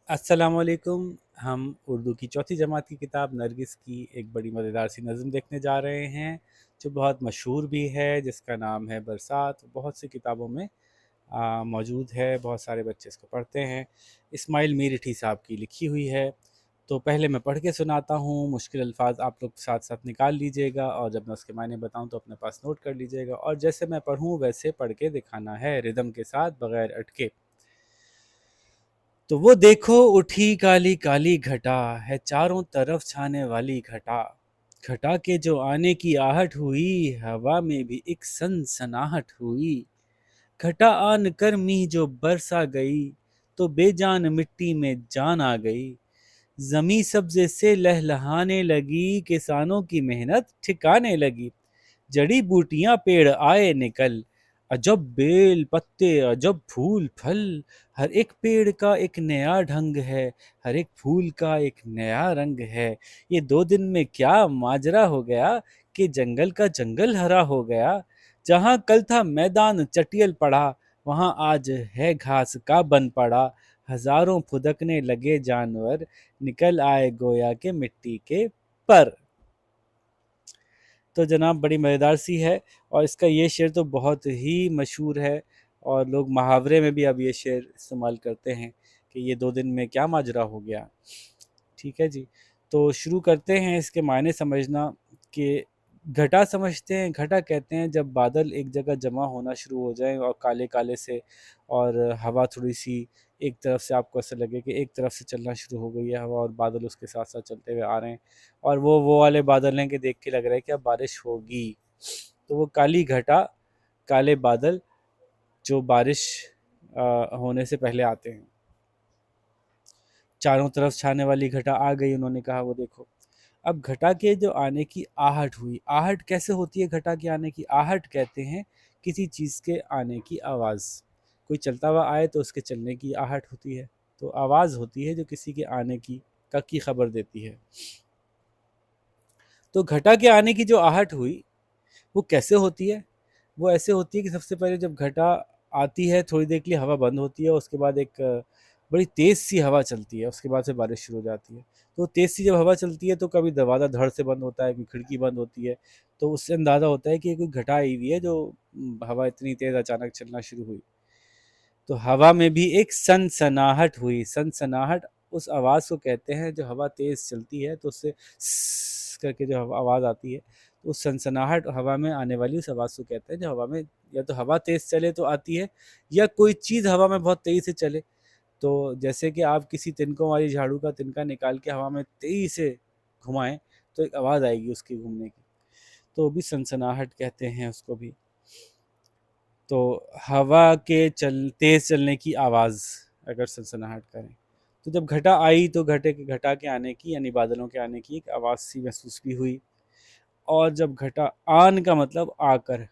अस्सलामुअलैकुम। हम उर्दू की चौथी जमात की किताब नरगिस की एक बड़ी मज़ेदार सी नज़म देखने जा रहे हैं जो बहुत मशहूर भी है, जिसका नाम है बरसात। बहुत सी किताबों में मौजूद है, बहुत सारे बच्चे इसको पढ़ते हैं। इस्माइल मीरठी साहब की लिखी हुई है। तो पहले मैं पढ़ के सुनाता हूँ, मुश्किल अल्फाज आप लोग साथ साथ निकाल लीजिएगा और जब मैं उसके मायने बताऊँ तो अपने पास नोट कर लीजिएगा, और जैसे मैं पढ़ूँ वैसे पढ़ के दिखाना है, रिदम के साथ बगैर अटके। तो वो देखो उठी काली काली घटा, है चारों तरफ छाने वाली घटा। घटा के जो आने की आहट हुई, हवा में भी एक सनसनाहट हुई। घटा आन कर मींह जो बरसा गई, तो बेजान मिट्टी में जान आ गई। जमी सब्जे से लहलहाने लगी, किसानों की मेहनत ठिकाने लगी। जड़ी बूटियां पेड़ आए निकल, अजब बेल पत्ते अजब फूल फल। हर एक पेड़ का एक नया ढंग है, हर एक फूल का एक नया रंग है। ये 2 दिन में क्या माजरा हो गया, कि जंगल का जंगल हरा हो गया। जहां कल था मैदान चटियल पड़ा, वहां आज है घास का बन पड़ा। हजारों फुदकने लगे जानवर, निकल आए गोया के मिट्टी के पर। तो जनाब बड़ी मज़ेदार सी है, और इसका ये शेर तो बहुत ही मशहूर है, और लोग मुहावरे में भी अब ये शेर इस्तेमाल करते हैं कि ये 2 दिन में क्या माजरा हो गया। ठीक है जी। तो शुरू करते हैं इसके मायने समझना। कि घटा समझते हैं। घटा कहते हैं जब बादल एक जगह जमा होना शुरू हो जाएं और काले काले से, और हवा थोड़ी सी एक तरफ से, आपको ऐसा लगे कि एक तरफ से चलना शुरू हो गई है हवा, और बादल उसके साथ साथ चलते हुए आ रहे हैं, और वो वाले बादल हैं कि देख के लग रहा है कि अब बारिश होगी। तो वो काली घटा, काले बादल जो बारिश होने से पहले आते हैं। चारों तरफ छाने वाली घटा आ गई, उन्होंने कहा वो देखो। अब घटा के जो आने की आहट हुई, आहट कैसे होती है? घटा के आने की आहट कहते हैं किसी चीज़ के आने की आवाज़। कोई चलता हुआ आए तो उसके चलने की आहट होती है। तो आवाज़ होती है जो किसी के आने की खबर देती है। तो घटा के आने की जो आहट हुई वो कैसे होती है? वो ऐसे होती है कि सबसे पहले जब घटा आती है, थोड़ी देर के लिए हवा बंद होती है, उसके बाद एक बड़ी तेज़ सी हवा चलती है, उसके बाद से बारिश शुरू हो जाती है। तो तेज़ सी जब हवा चलती है तो कभी दरवाज़ा धड़ से बंद होता है, कभी खिड़की बंद होती है। तो उससे अंदाज़ा होता है कि कोई घटा आई हुई है, जो हवा इतनी तेज़ अचानक चलना शुरू हुई। तो हवा में भी एक सनसनाहट हुई। सनसनाहट उस आवाज़ को कहते हैं जो हवा तेज़ चलती है तो उससे स्स करके जो आवाज़ आती है, तो उस सनसनाहट हवा में आने वाली उस आवाज़ को कहते हैं, जो हवा में या तो हवा तेज़ चले तो आती है, या कोई चीज़ हवा में बहुत तेज़ी से चले। तो जैसे कि आप किसी तिनकों वाली झाड़ू का तिनका निकाल के हवा में तेज़ी से घुमाएं, तो एक आवाज़ आएगी उसके घूमने की। तो वो भी सनसनाहट कहते हैं उसको भी। तो हवा के तेज चलने की आवाज़ अगर सनसनाहट करें, तो जब घटा आई तो घटा के आने की, यानी बादलों के आने की एक आवाज़ सी महसूस भी हुई। और जब घटा आन का मतलब आकर,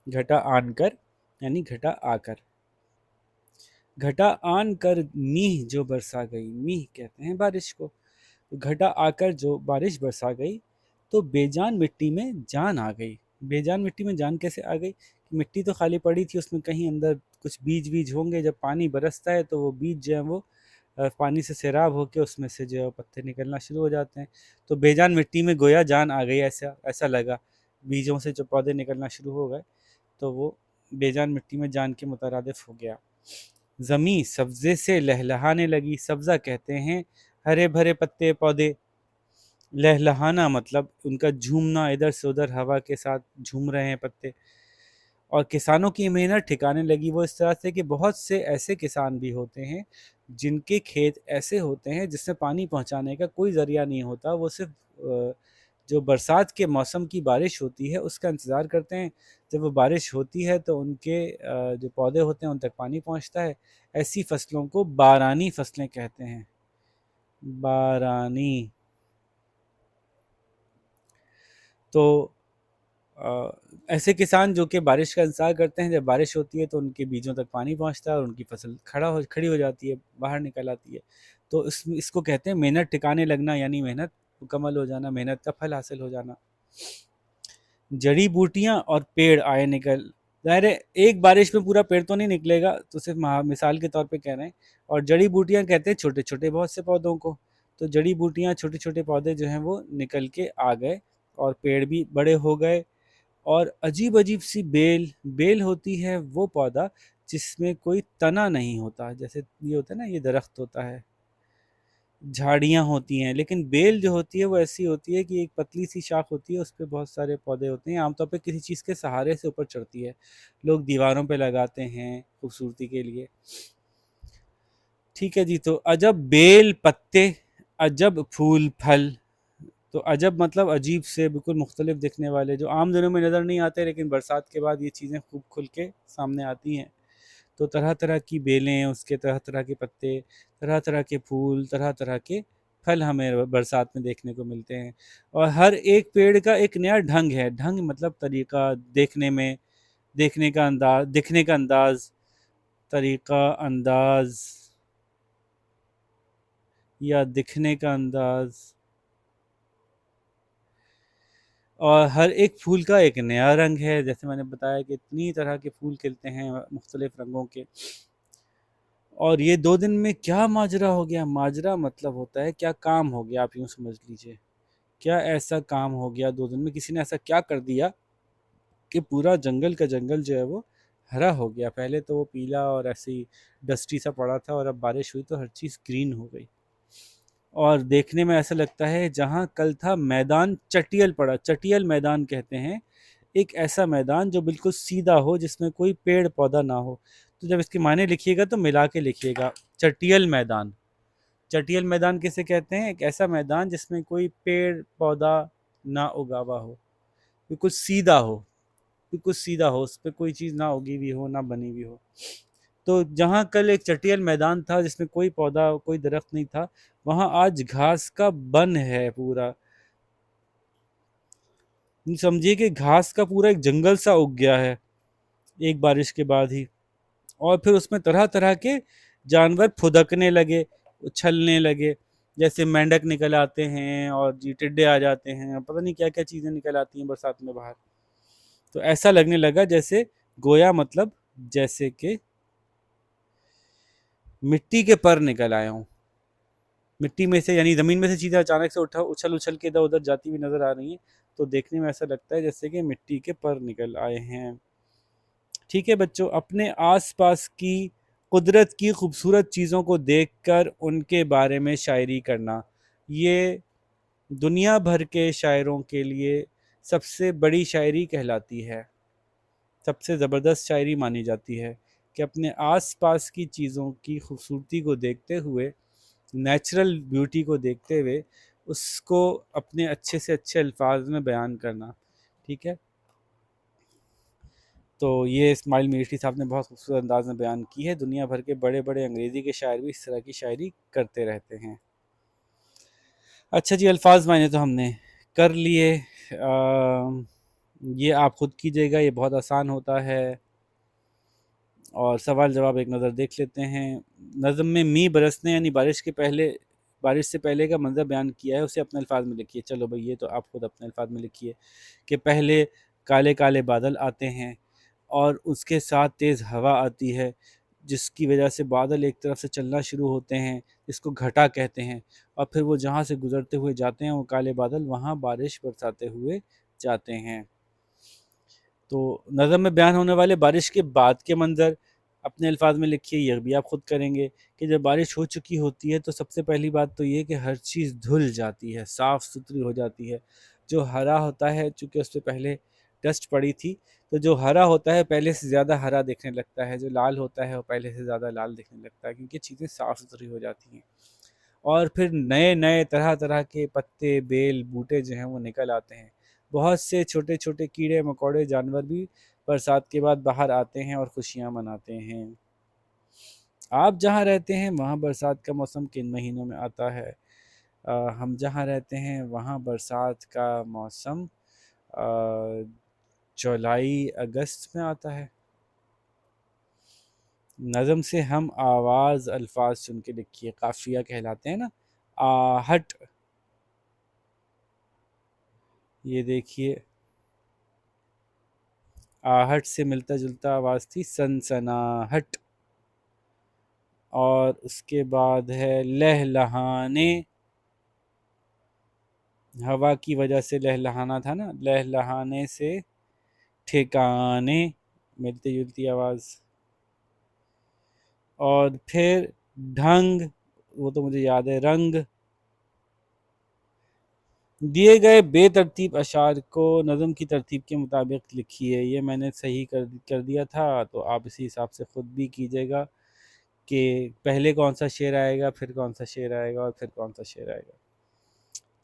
घटा आन कर यानी घटा आकर। घटा आन कर मींह जो बरसा गई, मींह कहते हैं बारिश को। तो घटा आकर जो बारिश बरसा गई, तो बेजान मिट्टी में जान आ गई। बेजान मिट्टी में जान कैसे आ गई? मिट्टी तो खाली पड़ी थी, उसमें कहीं अंदर कुछ बीज बीज होंगे। जब पानी बरसता है तो वो बीज जो है वो पानी से सैराब होकर उसमें से जो है पत्ते निकलना शुरू हो जाते हैं। तो बेजान मिट्टी में गोया जान आ गई, ऐसा ऐसा लगा। बीजों से जो पौधे निकलना शुरू हो गए, तो वो बेजान मिट्टी में जान के मुतरादिफ हो गया। ज़मी सब्ज़े से लहलहाने लगी। सब्ज़ा कहते हैं हरे भरे पत्ते पौधे। लहलहाना मतलब उनका झूमना, इधर से उधर हवा के साथ झूम रहे हैं पत्ते। और किसानों की मेहनत ठिकाने लगी। वो इस तरह से कि बहुत से ऐसे किसान भी होते हैं जिनके खेत ऐसे होते हैं जिसमें पानी पहुंचाने का कोई ज़रिया नहीं होता। वो सिर्फ जो बरसात के मौसम की बारिश होती है उसका इंतज़ार करते हैं। जब वो बारिश होती है तो उनके जो पौधे होते हैं उन तक पानी पहुंचता है। ऐसी फसलों को बारानी फसलें कहते हैं। बारानी। तो अ, ऐसे किसान जो कि बारिश का इंतज़ार करते हैं, जब बारिश होती है तो उनके बीजों तक पानी पहुँचता है और उनकी फसल खड़ी हो जाती है, बाहर निकल आती है। तो इसको कहते हैं मेहनत ठिकाने लगना, यानी मेहनत मुकम्मल हो जाना, मेहनत का फल हासिल हो जाना। जड़ी बूटियाँ और पेड़ आए निकल। ज़ाहिर है एक बारिश में पूरा पेड़ तो नहीं निकलेगा, तो सिर्फ मिसाल के तौर पे कह रहे हैं। और जड़ी बूटियाँ कहते हैं छोटे छोटे बहुत से पौधों को। तो जड़ी बूटियाँ छोटे छोटे पौधे जो हैं वो निकल के आ गए और पेड़ भी बड़े हो गए। और अजीब अजीब सी बेल बेल होती है वो पौधा जिसमें कोई तना नहीं होता, जैसे ये होता है ना, ये दरख्त होता है, झाड़ियाँ होती हैं, लेकिन बेल जो होती है वो ऐसी होती है कि एक पतली सी शाख होती है, उस पे बहुत सारे पौधे होते हैं, आमतौर पे किसी चीज़ के सहारे से ऊपर चढ़ती है, लोग दीवारों पे लगाते हैं खूबसूरती के लिए। ठीक है जी, तो अजब बेल पत्ते, अजब फूल फल। तो अजब मतलब अजीब से, बिल्कुल मुख्तलिफ दिखने वाले, जो आम दिनों में नज़र नहीं आते, लेकिन बरसात के बाद ये चीज़ें खूब खुल के सामने आती हैं। तो तरह तरह की बेलें, उसके तरह तरह के पत्ते, तरह तरह के फूल, तरह तरह के फल हमें बरसात में देखने को मिलते हैं। और हर एक पेड़ का एक नया ढंग है, ढंग मतलब तरीका, देखने में, देखने का अंदाज, दिखने का अंदाज, तरीका अंदाज या दिखने का अंदाज। और हर एक फूल का एक नया रंग है, जैसे मैंने बताया कि इतनी तरह के फूल खिलते हैं मुख्तलिफ रंगों के। और ये 2 दिन में क्या माजरा हो गया, माजरा मतलब होता है क्या काम हो गया, आप यूँ समझ लीजिए। क्या ऐसा काम हो गया 2 दिन में, किसी ने ऐसा क्या कर दिया कि पूरा जंगल का जंगल जो है वो हरा हो गया। पहले तो वो पीला और ऐसे ही डस्टी सा पड़ा था, और अब बारिश हुई तो हर चीज़ ग्रीन हो गई। और देखने में ऐसा लगता है जहाँ कल था मैदान चटियल पड़ा, चटियल मैदान कहते हैं एक ऐसा मैदान जो बिल्कुल सीधा हो, जिसमें कोई पेड़ पौधा ना हो। तो जब इसके मायने लिखिएगा तो मिला के लिखिएगा, चटियल मैदान। चटियल मैदान किसे कहते हैं? एक ऐसा मैदान जिसमें कोई पेड़ पौधा ना उगा हुआ हो, बिल्कुल सीधा हो, बिल्कुल सीधा हो, उस पर कोई चीज़ ना उगी हुई हो, ना बनी हुई हो। तो जहाँ कल एक चटियल मैदान था जिसमें कोई पौधा कोई दरख्त नहीं था, वहाँ आज घास का बन है पूरा। समझिए कि घास का पूरा एक जंगल सा उग गया है एक बारिश के बाद ही। और फिर उसमें तरह तरह के जानवर फुदकने लगे, उछलने लगे, जैसे मेंढक निकल आते हैं और जी टिड्डे आ जाते हैं, पता नहीं क्या क्या चीज़ें निकल आती हैं बरसात में बाहर। तो ऐसा लगने लगा जैसे गोया मतलब जैसे कि मिट्टी के पर निकल आए हों, मिट्टी में से, यानी ज़मीन में से चीज़ें अचानक से उठा उछल उछल के इधर उधर जाती हुई नज़र आ रही हैं। तो देखने में ऐसा लगता है जैसे कि मिट्टी के पर निकल आए हैं। ठीक है बच्चों, अपने आसपास की कुदरत की खूबसूरत चीज़ों को देखकर उनके बारे में शायरी करना, ये दुनिया भर के शायरों के लिए सबसे बड़ी शायरी कहलाती है, सबसे ज़बरदस्त शायरी मानी जाती है कि अपने आसपास की चीज़ों की खूबसूरती को देखते हुए, नेचुरल ब्यूटी को देखते हुए, उसको अपने अच्छे से अच्छे अल्फाज में बयान करना। ठीक है, तो ये इस्माइल मीरठी साहब ने बहुत खूबसूरत अंदाज में बयान की है। दुनिया भर के बड़े बड़े अंग्रेज़ी के शायर भी इस तरह की शायरी करते रहते हैं। अच्छा जी, अल्फाज मायने तो हमने कर लिए। ये आप खुद कीजिएगा, ये बहुत आसान होता है। और सवाल जवाब एक नज़र देख लेते हैं। नज़म में मी बरसने यानी बारिश के पहले, बारिश से पहले का मंजर बयान किया है, उसे अपने अल्फाज में लिखिए। चलो भाई, ये तो आप खुद अपने अल्फाज में लिखिए कि पहले काले काले बादल आते हैं और उसके साथ तेज़ हवा आती है, जिसकी वजह से बादल एक तरफ से चलना शुरू होते हैं, जिसको घटा कहते हैं। और फिर वो जहाँ से गुजरते हुए जाते हैं वो काले बादल, वहाँ बारिश बरसाते हुए जाते हैं। तो नज़म में बयान होने वाले बारिश के बाद के मंज़र अपने अल्फाज में लिखिए। यह भी आप खुद करेंगे कि जब बारिश हो चुकी होती है तो सबसे पहली बात तो ये कि हर चीज़ धुल जाती है, साफ़ सुथरी हो जाती है। जो हरा होता है, चूँकि उस पे पहले डस्ट पड़ी थी, तो जो हरा होता है पहले से ज़्यादा हरा दिखने लगता है, जो लाल होता है वो पहले से ज़्यादा लाल दिखने लगता है, क्योंकि चीज़ें साफ़ सुथरी हो जाती हैं। और फिर नए नए तरह तरह के पत्ते, बेल, बूटे जो हैं वो निकल आते हैं। बहुत से छोटे छोटे कीड़े मकोड़े जानवर भी बरसात के बाद बाहर आते हैं और खुशियाँ मनाते हैं। आप जहाँ रहते हैं वहाँ बरसात का मौसम किन महीनों में आता है? हम जहाँ रहते हैं वहाँ बरसात का मौसम जुलाई अगस्त में आता है। नज़म से हम आवाज़ अल्फाज चुन के लिखिए, काफिया कहलाते हैं ना। आहट, ये देखिए, आहट से मिलता जुलता आवाज़ थी सनसनाहट। और उसके बाद है लहलहाने, हवा की वजह से लहलहाना था ना, लहलहाने से ठिकाने, मिलती जुलती आवाज़। और फिर ढंग, वो तो मुझे याद है, रंग। दिए गए बेतरतीब अशार को नज़म की तरतीब के मुताबिक लिखिए। ये मैंने सही कर दिया था, तो आप इसी हिसाब से ख़ुद भी कीजिएगा कि पहले कौन सा शेर आएगा, फिर कौन सा शेर आएगा और फिर कौन सा शेर आएगा।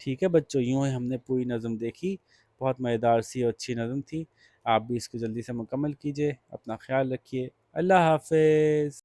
ठीक है बच्चों, यूँ ही हमने पूरी नज़म देखी, बहुत मज़ेदार सी और अच्छी नज़म थी। आप भी इसको जल्दी से मुकम्मल कीजिए। अपना ख्याल रखिए। अल्लाह हाफ़िज़।